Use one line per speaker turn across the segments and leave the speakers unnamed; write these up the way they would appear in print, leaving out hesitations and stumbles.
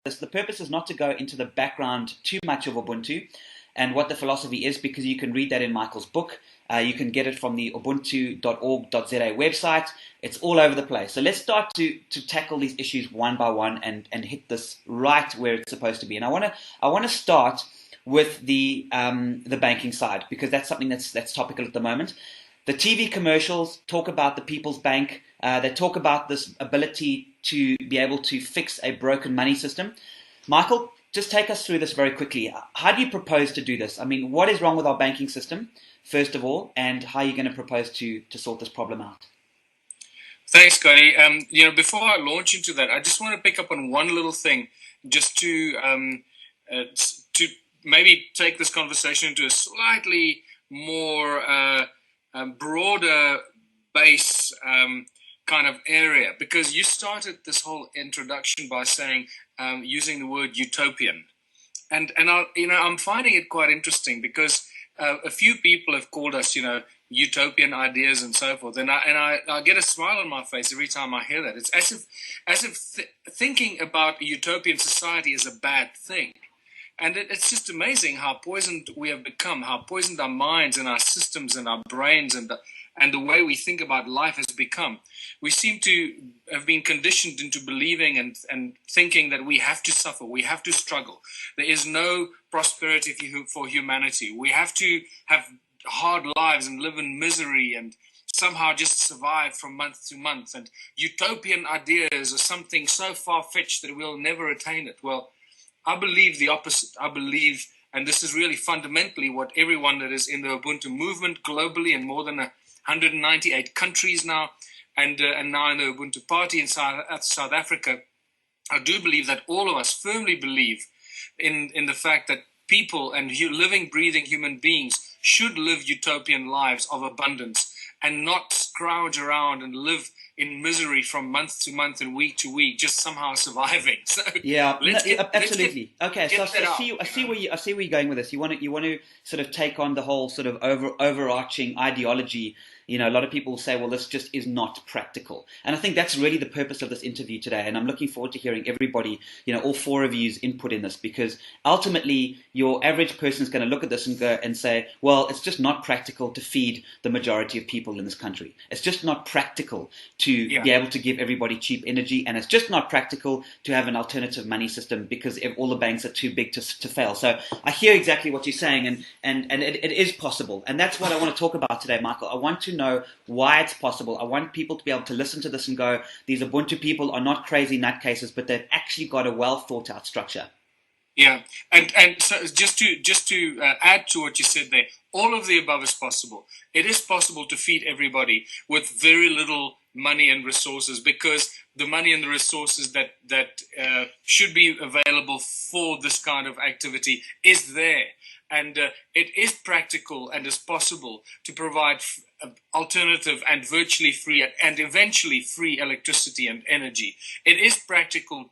this. The purpose is not to go into the background too much of Ubuntu and what the philosophy is, because you can read that in Michael's book. You can get it from the ubuntu.org.za website. It's all over the place. So let's start to tackle these issues one by one and hit this right where it's supposed to be. And I want to start with the banking side, because that's something that's topical at the moment. The TV commercials talk about the People's Bank. They talk about this ability to be able to fix a broken money system. Michael, just take us through this very quickly. How do you propose to do this? I mean, what is wrong with our banking system, first of all, and how are you going to propose to sort this problem out?
Thanks, Scotty. Before I launch into that, I just want to pick up on one little thing, just to maybe take this conversation into a slightly more broader base kind of area, because you started this whole introduction by saying using the word utopian, and I'm finding it quite interesting, because a few people have called us utopian ideas and so forth, and I get a smile on my face every time I hear that. It's as if thinking about a utopian society is a bad thing. And it's just amazing how poisoned we have become, how poisoned our minds and our systems and our brains and the way we think about life has become. We seem to have been conditioned into believing and thinking that we have to suffer, we have to struggle. There is no prosperity for humanity. We have to have hard lives and live in misery and somehow just survive from month to month. And utopian ideas are something so far-fetched that we'll never attain it. Well, I believe the opposite. I believe, and this is really fundamentally what everyone that is in the Ubuntu movement globally in more than 198 countries now, and now in the Ubuntu Party in South Africa, I do believe that all of us firmly believe in the fact that people and living, breathing human beings should live utopian lives of abundance and not scrouge around and live in misery from month to month and week to week, just somehow surviving. So
yeah, absolutely. Okay, so I see where you're going with this. You want to sort of take on the whole sort of overarching ideology. A lot of people say, well, this just is not practical. And I think that's really the purpose of this interview today. And I'm looking forward to hearing everybody, all four of you's input in this, because ultimately your average person is going to look at this and go and say, well, it's just not practical to feed the majority of people in this country. It's just not practical to be able to give everybody cheap energy. And it's just not practical to have an alternative money system, because all the banks are too big to fail. So I hear exactly what you're saying, and it is possible. And that's what I want to talk about today, Michael. I want to know why it's possible. I want people to be able to listen to this and go, these Ubuntu people are not crazy nutcases, but they've actually got a well thought out structure.
Yeah, and so just to add to what you said there, all of the above is possible. It is possible to feed everybody with very little money and resources, because the money and the resources that should be available for this kind of activity is there. And it is practical and is possible to provide alternative and virtually free and eventually free electricity and energy. It is practical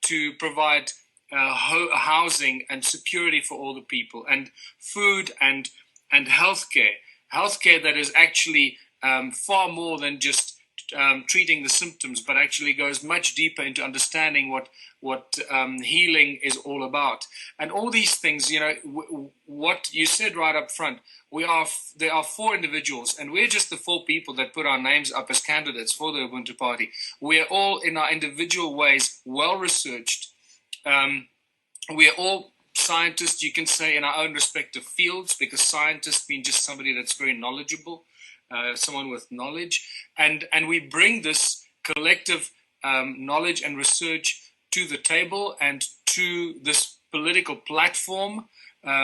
to provide housing and security for all the people, and food and healthcare that is actually far more than just treating the symptoms, but actually goes much deeper into understanding what healing is all about. And all these things, what you said right up front, there are four individuals, and we're just the four people that put our names up as candidates for the Ubuntu Party. We're all in our individual ways well researched. We're all scientists, you can say, in our own respective fields, because scientists mean just somebody that's very knowledgeable, someone with knowledge, and we bring this collective knowledge and research to the table and to this political platform,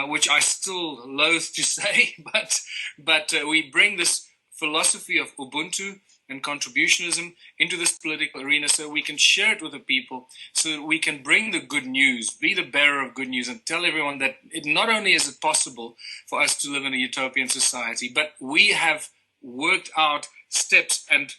which I still loathe to say, but we bring this philosophy of Ubuntu and contributionism into this political arena so we can share it with the people, so that we can bring the good news, be the bearer of good news, and tell everyone that not only is it possible for us to live in a utopian society, but we have worked out steps and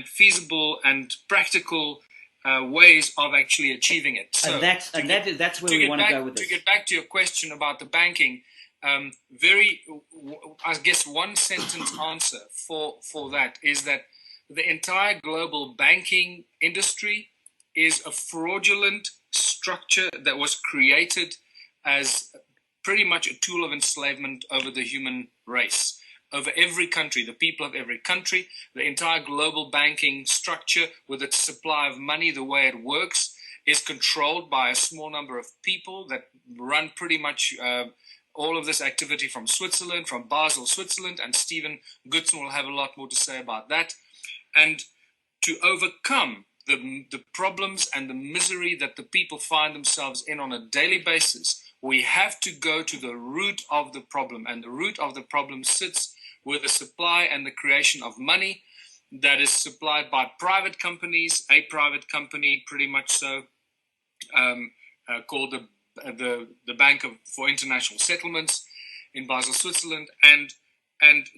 feasible and practical ways of actually achieving it. So
that's where we want to go with this.
To get back to your question about the banking, I guess one sentence answer for that is that the entire global banking industry is a fraudulent structure that was created as pretty much a tool of enslavement over the human race, over every country, the people of every country. The entire global banking structure with its supply of money, the way it works, is controlled by a small number of people that run pretty much all of this activity from Switzerland, from Basel, Switzerland, and Stephen Goodson will have a lot more to say about that. And to overcome the problems and the misery that the people find themselves in on a daily basis, we have to go to the root of the problem. And the root of the problem sits with the supply and the creation of money that is supplied by private companies, a private company pretty much so, called the Bank for International Settlements in Basel, Switzerland, and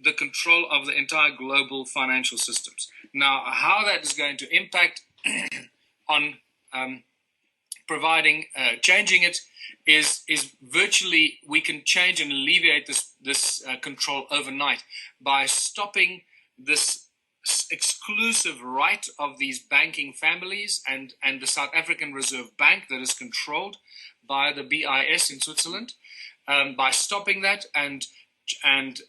the control of the entire global financial systems. Now, how that is going to impact on changing it is virtually, we can change and alleviate this control overnight by stopping this exclusive right of these banking families and the South African Reserve Bank that is controlled by the BIS in Switzerland, by stopping that and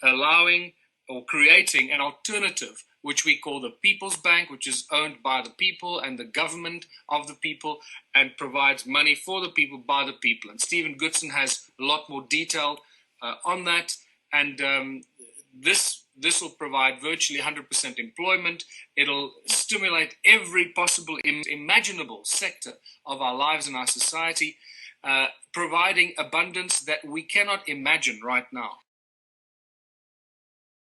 allowing or creating an alternative, which we call the People's Bank, which is owned by the people and the government of the people and provides money for the people by the people. And Stephen Goodson has a lot more detail on that. And this will provide virtually 100% employment. It'll stimulate every possible imaginable sector of our lives and our society, providing abundance that we cannot imagine right now.